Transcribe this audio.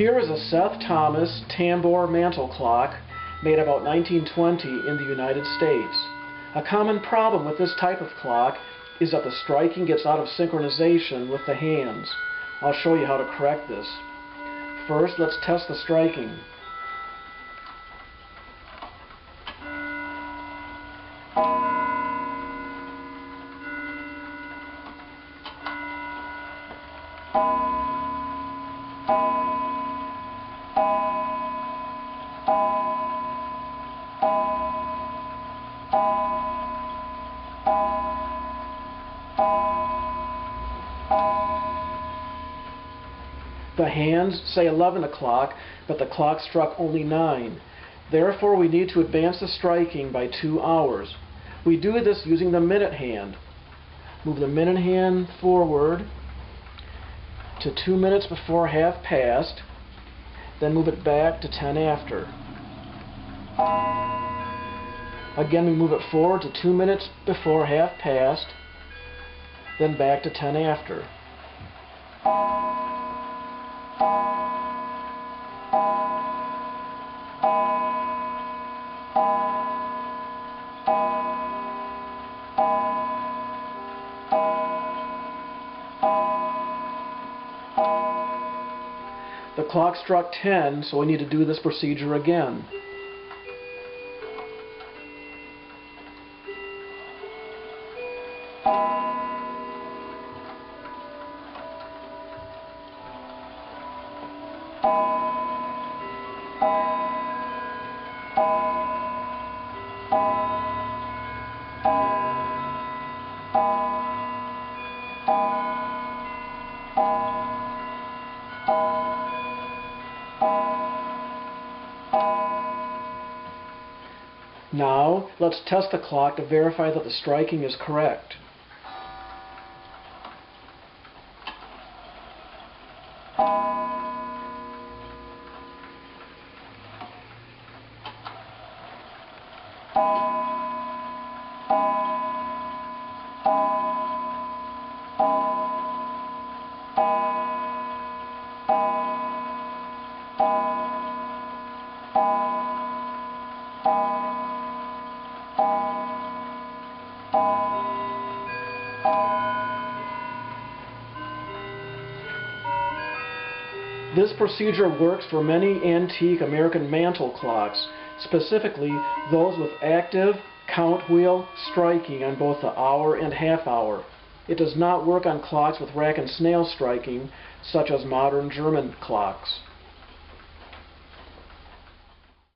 Here is a Seth Thomas tambour mantel clock made about 1920 in the United States. A common problem with this type of clock is that the striking gets out of synchronization with the hands. I'll show you how to correct this. First, let's test the striking. The hands say 11 o'clock, but the clock struck only 9. Therefore, we need to advance the striking by 2 hours. We do this using the minute hand. Move the minute hand forward to 2 minutes before half past, then move it back to 10 after. Again, we move it forward to 2 minutes before half past, then back to 10 after. The clock struck 10, so we need to do this procedure again. Now, let's test the clock to verify that the striking is correct. This procedure works for many antique American mantel clocks, specifically those with active count wheel striking on both the hour and half hour. It does not work on clocks with rack and snail striking, such as modern German clocks.